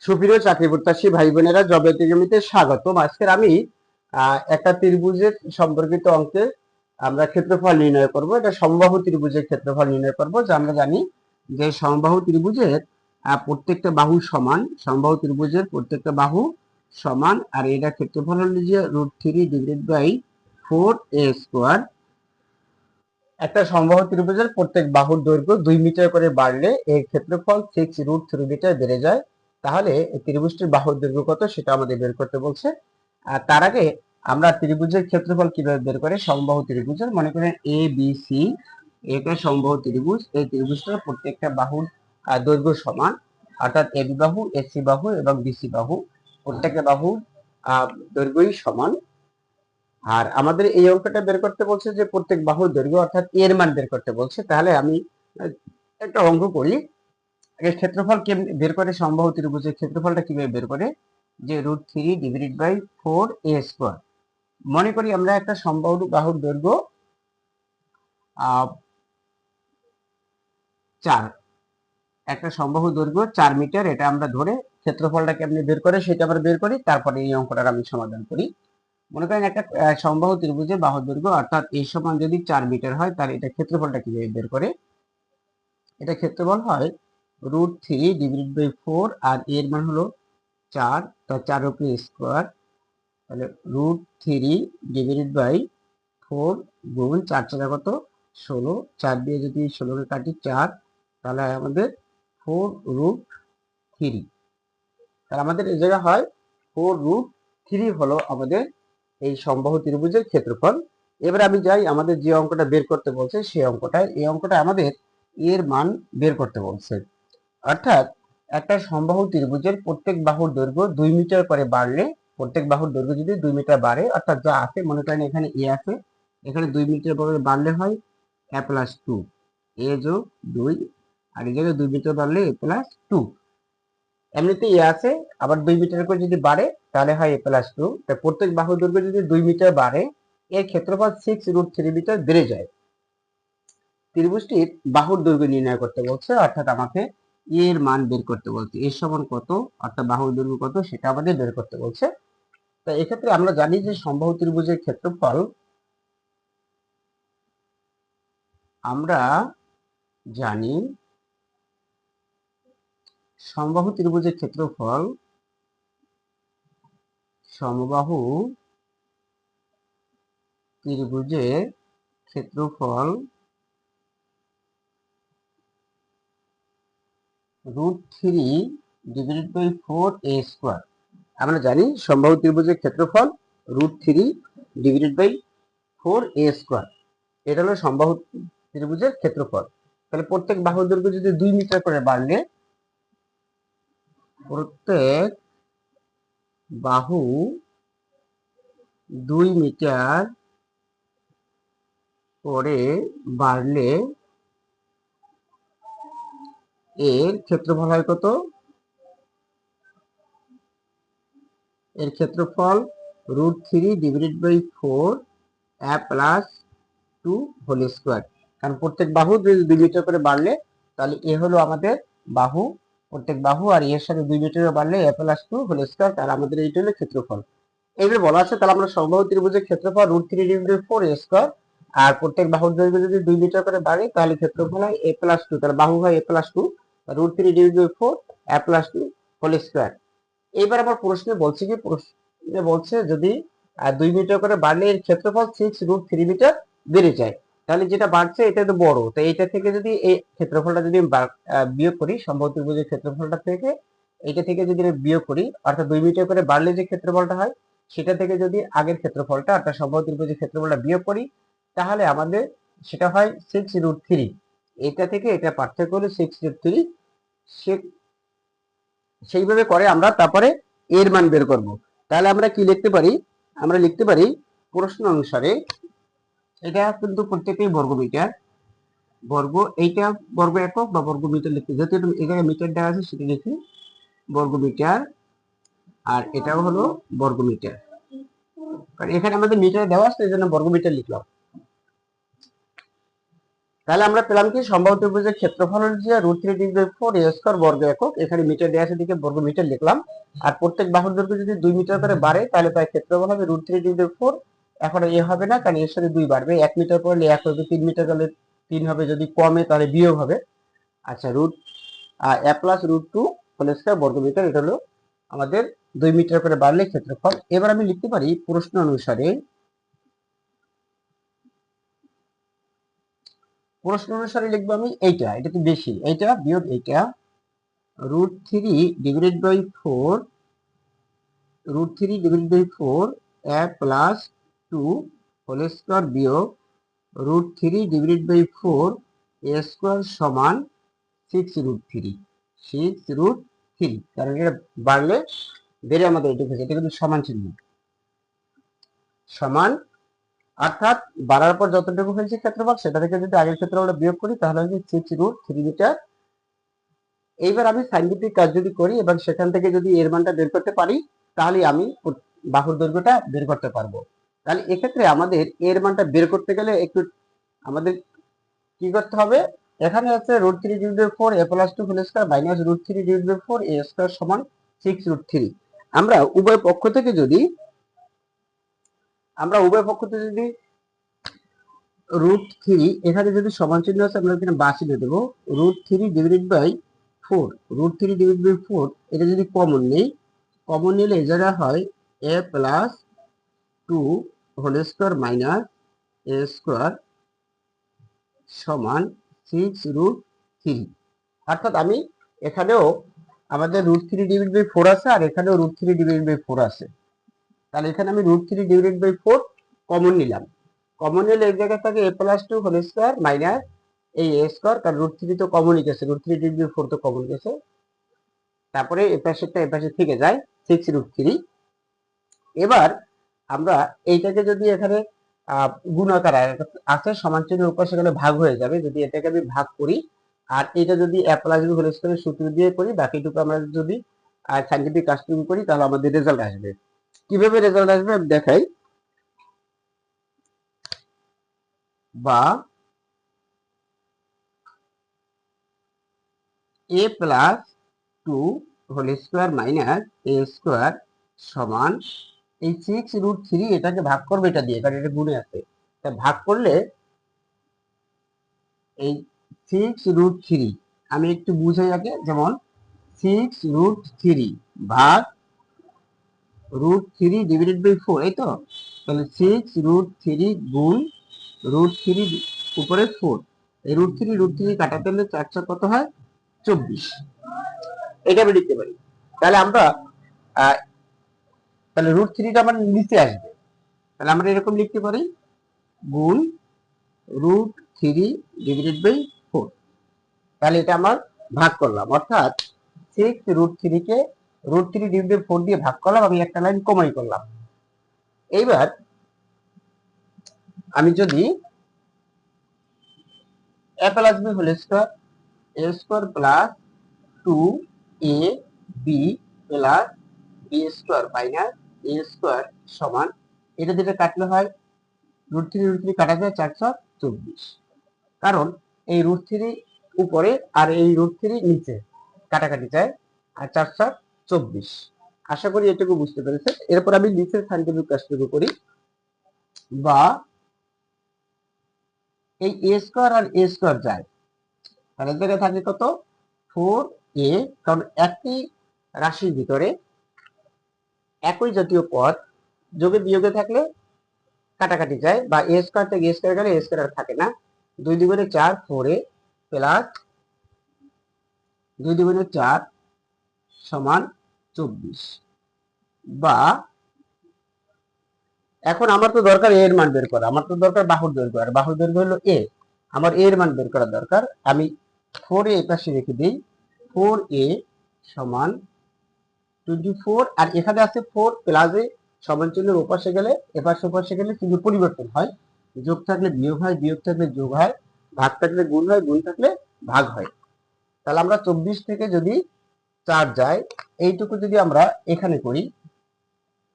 সুপ্রিয় চাকরি প্রত্যাশী ভাই বোনেরা, জব একাডেমিতে স্বাগতম। আজকের আমি একটা ত্রিভুজের সম্পর্কিত অঙ্কে আমরা ক্ষেত্রফল নির্ণয় করব। এটা সমবাহু ত্রিভুজের ক্ষেত্রফল নির্ণয় করব। যা আমরা জানি যে সমবাহু ত্রিভুজের প্রত্যেকটা বাহু সমান, সমবাহু ত্রিভুজের প্রত্যেকটা বাহু সমান, আর এটা ক্ষেত্রফল হলো যে √3 / 4a²। একটা সমবাহু ত্রিভুজের প্রত্যেক বাহুর দৈর্ঘ্য 2 মিটার করে বাড়লে এর ক্ষেত্রফল 6√3 মিটার বেড়ে যায়। তাহলে এই ত্রিভুজটির বাহুর দৈর্ঘ্য কত সেটা আমাদের বের করতে বলছে। আর তার আগে আমরা ত্রিভুজের ক্ষেত্রফল কিভাবে বের করে, সমবাহু ত্রিভুজের, মনে করেন এ বি সি, এটা সমবাহু ত্রিভুজ। এই ত্রিভুজটার প্রত্যেকটা বাহুর দৈর্ঘ্য সমান, অর্থাৎ এবি বাহু, এসি বাহু এবং বিসি বাহু প্রত্যেকটা বাহুর দৈর্ঘ্যই সমান। আর আমাদের এই অঙ্কটা বের করতে বলছে যে প্রত্যেক বাহুর দৈর্ঘ্য অর্থাৎ এর মান বের করতে বলছে। তাহলে আমি আহ, একটা অঙ্ক করি। এর ক্ষেত্রফল কেমনে বের করে, সমবাহু ত্রিভুজের ক্ষেত্রফলটা কিভাবে বের করে, যে √3 / 4a²। মনে করি আমরা একটা সমবাহু বাহুর দৈর্ঘ্য 4, একটা সমবাহু দৈর্ঘ্য 4 মিটার, এটা আমরা ধরে ক্ষেত্রফলটা কেমনে বের করে সেটা আমরা বের করি, তারপরে এই অঙ্কটা আমি সমাধান করি। মনে করেন একটা সমবাহু ত্রিভুজের বাহুর দৈর্ঘ্য অর্থাৎ এই সমান যদি 4 মিটার হয়, তাহলে এটা ক্ষেত্রফলটা কিভাবে বের করে। এটা ক্ষেত্রফল হয় √3 / 4, আর এর মান হলো 4, তা 4 উপরে স্কোয়ার, তাহলে √3 / 4 গুণ 4 কত, 16, 4 দিয়ে যদি 16কে কাটি 4, তাহলে আমাদের 4√3। তাহলে আমাদের এই জায়গা হয় 4√3 হলো আমাদের এই সমবাহু ত্রিভুজের ক্ষেত্রফল। এবার আমি যাই, আমাদের যে অঙ্কটা বের করতে বলছে সেই অঙ্কটায়, এই অঙ্কটা আমাদের এর মান বের করতে বলছে। অর্থাৎ একটা সমবাহু ত্রিভুজের প্রত্যেক বাহুর দৈর্ঘ্য 2 মিটার করে বাড়লে, প্রত্যেক বাহুর দৈর্ঘ্য যদি 2 মিটার বাড়ে, অর্থাৎ যা আছে, মনে করেন এখানে এ আছে, এখানে 2 মিটার করে বাড়লে হয় a+2, a+2, আর এই জায়গায় 2 মিটার বাড়লে a+2। এমনিতে এ আছে, আবার 2 মিটার করে যদি বাড়ে তাহলে হয় a+2। তাই প্রত্যেক বাহুর দৈর্ঘ্য যদি 2 মিটার বাড়ে, এর ক্ষেত্রফল 6√3 মিটার বেড়ে যায়। ত্রিভুজটির বাহুর দৈর্ঘ্য নির্ণয় করতে বলছে, অর্থাৎ আমাকে এর মান বের করতে বলছে। এর সমান কত, অর্থাৎ বাহুর দৈর্ঘ্য কত সেটা আমাদের বের করতে বলছে। তো এক্ষেত্রে আমরা জানি যে সমবাহু ত্রিভুজের ক্ষেত্রফল, আমরা জানি সমবাহু ত্রিভুজের ক্ষেত্রফল, সমবাহু ত্রিভুজের ক্ষেত্রফল √3 / 4a²। আমরা জানি সমবাহু ত্রিভুজের ক্ষেত্রফল √3 / 4a²। এটা হলো সমবাহু ত্রিভুজের ক্ষেত্রফল। তাহলে প্রত্যেক বাহুর দৈর্ঘ্য যদি 2 মিটার করে বাড়লে, প্রত্যেক বাহু 2 মিটার করে বাড়লে এর ক্ষেত্রফল হয় কত, এর ক্ষেত্রফল √3 / 4a+2 কারণ প্রত্যেক বাহু যদি 2 মিটার করে বাড়লে, তাহলে এ হলো আমাদের বাহু, প্রত্যেক বাহু, আর এর সাথে 2 মিটার বাড়লে a+2 তাহলে আমাদের এইটা হলো ক্ষেত্রফল। এইভাবে বলা আছে। তাহলে আমরা সমবাহু ত্রিভুজের ক্ষেত্রফল √3 / 4a², আর প্রত্যেক বাহুর দৈর্ঘ্য যদি 2 মিটার করে বাড়ে, তাহলে ক্ষেত্রফল হয় a+2, তাহলে বাহু হয় a+2, √3 / 4a+2। এইবার আবার প্রশ্নে বলছে কি, প্রশ্নে বলছে যদি 2 মিটার করে বাড়লে এর ক্ষেত্রফল 6√3 মিটার বেড়ে যায়। তাহলে যেটা বাড়ছে এটা তো বড়, তো এইটা থেকে যদি এই ক্ষেত্রফলটা যদি বিয়োগ করি, সমবাহু ত্রিভুজের ক্ষেত্রফলটা থেকে, এইটা থেকে যদি আমি বিয়োগ করি, অর্থাৎ 2 মিটার করে বাড়লে যে ক্ষেত্রফলটা হয় সেটা থেকে যদি আগের ক্ষেত্রফলটা অর্থাৎ সমবাহু ত্রিভুজের ক্ষেত্রফলটা বিয়োগ করি, তাহলে আমাদের সেটা হয় 6√3। এটা থেকে এটা পার্থক্য হলো 6√3। সেইভাবে করে আমরা তারপরে এর মান বের করব। তাহলে আমরা কি লিখতে পারি, আমরা লিখতে পারি প্রশ্ন অনুসারে, এটা কিন্তু প্রত্যেকটাই বর্গমিটার, এইটা বর্গ একক বা বর্গ মিটার লিখতে, যেহেতু এখানে মিটার দেওয়া আছে সেটা লিখি বর্গমিটার, আর এটাও হলো বর্গমিটার, কারণ এখানে আমাদের মিটার দেওয়া আছে এই জন্য বর্গমিটার লিখলাম। তাহলে আমরা পেলাম কি সম্ভাব্য ত্রিভুজের ক্ষেত্রফল হচ্ছে √3 × 4 a² বর্গ একক। এখানে মিটার দেওয়া আছে, দিকে বর্গ মিটার লিখলাম। আর প্রত্যেক বাহুর দৈর্ঘ্য যদি 2 মিটার করে বাড়ে তাহলে তার ক্ষেত্রফল হবে √3 × 4। এখন এ হবে না, কারণ এর সাথে 2 বাড়বে। 1 মিটার পড়লে 1 হবে, 3 মিটার করলে 3 হবে, যদি কমে তাহলে বিয়োগ হবে। আচ্ছা, a + √2² বর্গ মিটার, এটা হলো আমাদের 2 মিটার করে বাড়লে ক্ষেত্রফল। এবার আমি লিখতে পারি প্রশ্ন অনুসারে লিখবো আমি এইটা, এটা তো বেশি, এইটা বিয়োগ এইটা, √3 / 4 a + 2² বিয়োগ √3 / 4 a² সমান 6√3, কারণ এটা বাড়লে বেড়ে আমাদের এটা কিন্তু সমান চিহ্ন সমান, অর্থাৎ বাড়ার পর যতটুকু হয়েছে ক্ষেত্রফল সেটা থেকে যদি আগের ক্ষেত্রফলটা বিয়োগ করি তাহলে হচ্ছে 6√3 মিটার। এইবার আমি সাইন্টিফিক কাজ যদি করি এবং সেখান থেকে যদি এর মানটা বের করতে পারি তাহলে আমি বাহুর দৈর্ঘ্যটা বের করতে পারবো। তাহলে এক্ষেত্রে আমাদের এর মানটা বের করতে গেলে একটু আমাদের কি করতে হবে, এখানে আছে √3 / 4 a + 2² - √3 / 4 a² সমান 6√3। আমরা উভয় পক্ষ থেকে যদি √3 এখানে যদি সমান চিহ্ন আছে আমরা এখানে বাসিয়ে দেবো। √3 / 4 এটা যদি কমন নেই, কমন নিলে এই জায়গায় হয় a + 2² - a² সমান 6√3। অর্থাৎ আমি এখানেও আমাদের √3 / 4 আছে আর এখানেও √3 / 4 আছে। তাহলে এখানে আমি √3 / 4 কমন নিলাম। কমন নিলে এই জায়গায় থাকে a + 2² মাইনাস এই a², কারণ √3 তো কমনই গেছে, √3 / 4 তো কমন গেছে। তারপরে এ পাশেরটা এ পাশে থেকে যায় 6√3। এবার আমরা এইটাকে যদি এখানে গুণাকার আছে, সমান চিহ্নের উপর সেখানে ভাগ হয়ে যাবে, যদি এটাকে আমি ভাগ করি আর এটা যদি a + b² সূত্র দিয়ে করি, বাকিটুকু আমরা যদি সাইন্টিফিক কাজটুকু করি তাহলে আমাদের রেজাল্ট আসবে। কিভাবে রেজাল্ট আসবে আমি দেখাই। বা a + 2² - a² সমান এই 6√3, এটাকে ভাগ করবে এটা দিয়ে, কারণ এটা গুণে আছে। তা ভাগ করলে এই 6√3 আমি একটু বুঝাই আগে, যেমন 6√3 ভাগ √3 / 4, এই তো। তাহলে 6√3 গুণ √3 উপরে 4, এই √3 কাটাতে হলে 4 কত হয় 24, এটা আমি লিখতে পারি। তাহলে আমরা তাহলে √3টা আমার নিচে আসবে, তাহলে আমরা এরকম লিখতে পারি গুণ √3 / 4। তাহলে এটা আমার ভাগ করলাম, অর্থাৎ 6√3 কে √3 / 4 দিয়ে ভাগ করলাম, আমি একটা লাইন কমাই করলাম। এইবার আমি যদি a + b² a² + 2ab + b² - a² সমান, এটা যেটা কাটলে হয় √3 কাটা যায় 424, কারণ এই √3 উপরে আর এই √3 নিচে কাটাকাটি যায়, আর 424। আশা করি এটুকু বুঝতে পেরেছেন। এরপর আমি নিচের সাইন্টিফিক কাজটুকু করি। বা এই a² আর a² যায়, তাহলে জায়গায় থাকে কত 4a, কারণ একই রাশির ভিতরে একই জাতীয় পদ যোগে বিয়োগে থাকলে কাটাকাটি যায়, বা a² থেকে a² গেলে a² আর থাকে না। 2 × 2 = 4, 4a প্লাস 2 × 4 সমান 24। বা এখন আমার তো দরকার এর মান বের করা, আমার তো দরকার বাহুর দৈর্ঘ্য, আর বাহুর দৈর্ঘ্য হলো a, আমার এর মান বের করা দরকার। আমি 4a এর পাশে রেখে দিই, 4a সমান 24, আর এখানে আছে 4 প্লাস a, সমান চিহ্নের ওপাশে গেলে এপাশে ওপাশে গেলে চিহ্ন পরিবর্তন হয়, যোগ থাকলে বিয়োগ হয়, বিয়োগ থাকলে যোগ হয়, ভাগ থাকলে গুণ হয়, গুণ থাকলে ভাগ হয়। তাহলে আমরা 24 থেকে যদি 4 যায়, এইটুকু যদি আমরা এখানে করি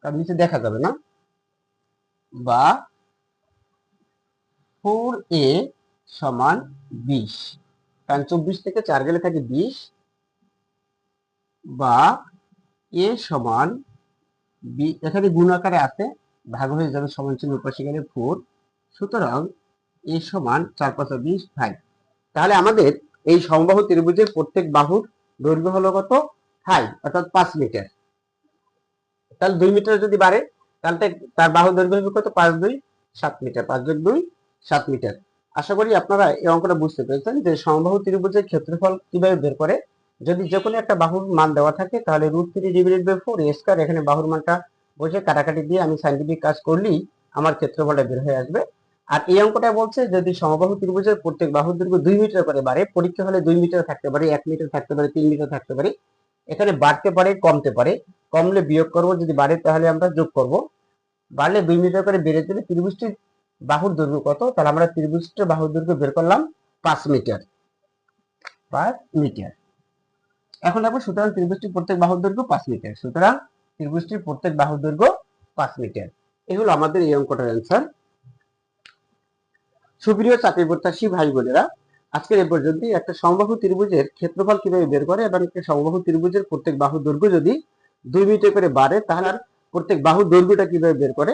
তার নিচে দেখা যাবে না, বা 4a সমান 20, কারণ 24 থেকে 4 গেলে থাকে 20, বা a সমান এখানে গুণ আকারে আছে, ভাগ হয়ে যাবে, সমান চিহ্ন পাশে গেলে 4, সুতরাং a সমান 4 5 20 5। তাহলে আমাদের এই সমবাহু ত্রিভুজের প্রত্যেক বাহুর দৈর্ঘ্য হলো কত? 5, অর্থাৎ 5 মিটার। তাহলে 2 মিটার যদি বাড়ে তাহলে তার বাহুর দৈর্ঘ্য হবে কত? 5 2 7 মিটার, 5 যোগ 2 7 মিটার। আশা করি আপনারা এই অঙ্কটা বুঝতে পেরেছেন যে সমবাহু ত্রিভুজের ক্ষেত্রফল কিভাবে বের করে। যদি যে কোনো একটা বাহুর মান দেওয়া থাকে তাহলে √3 / 4 a², এখানে বাহুর মানটা বসে কাটাকাটি দিয়ে আমি সাইন্টিফিক কাজ করলেই আমার ক্ষেত্রফলটা বের হয়ে আসবে। আর এই অঙ্কটা বলছে যদি সমবাহু ত্রিভুজের প্রত্যেক বাহুর দৈর্ঘ্য 2 মিটার করে বাড়ে, পরীক্ষা হলে 2 মিটার থাকতে পারে, 1 মিটার থাকতে পারে, 3 মিটার থাকতে পারে, এখানে বাড়তে পারে কমতে পারে, কমলে বিয়োগ করব, যদি বাড়ে তাহলে আমরা যোগ করব। বাড়লে 2 মিটার করে বেড়ে দিলে ত্রিভুজটির বাহুর দৈর্ঘ্য কত? তাহলে আমরা ত্রিভুজটির বাহুর দৈর্ঘ্য বের করলাম 5 মিটার, 5 মিটার। এখন দেখো, সুতরাং ত্রিভুজটির প্রত্যেক বাহুর দৈর্ঘ্য 5 মিটার, সুতরাং ত্রিভুজটির প্রত্যেক বাহুর দৈর্ঘ্য 5 মিটার। এই হলো আমাদের এই অঙ্কটার অ্যান্সার। সুপ্রিয় চাকরি প্রত্যাশী ভাই বোনেরা, আজকের এই পর্যন্তই। একটা সমবাহু ত্রিভুজের ক্ষেত্রফল কিভাবে বের করে এবং একটা সমবাহু ত্রিভুজের প্রত্যেক বাহুর দৈর্ঘ্য যদি 2 মিটার করে বাড়ে তাহলে আর প্রত্যেক বাহুর দৈর্ঘ্যটা কিভাবে বের করে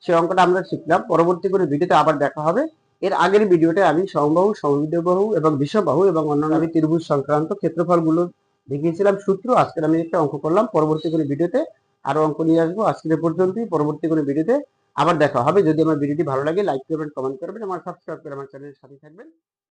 সেই অঙ্কটা আমরা শিখলাম। পরবর্তী করে ভিডিওতে আবার দেখা হবে। এর আগের ভিডিওতে আমি সমবাহু, সমদ্বিবাহু এবং বিষমবাহু এবং অন্যান্য ত্রিভুজ সংক্রান্ত ক্ষেত্রফলগুলো দেখিয়েছিলাম সূত্র। আজকে আমি একটা অঙ্ক করলাম। পরবর্তী করে ভিডিওতে আরো অঙ্ক নিয়ে আসবো। আজকের এই পর্যন্তই। পরবর্তী কোনো ভিডিওতে আবার দেখা হবে। যদি আমার ভিডিওটি ভালো লাগে লাইক করবেন, কমেন্ট করবেন, আমার সাবস্ক্রাইব করে আমার চ্যানেলের সাথে থাকবেন।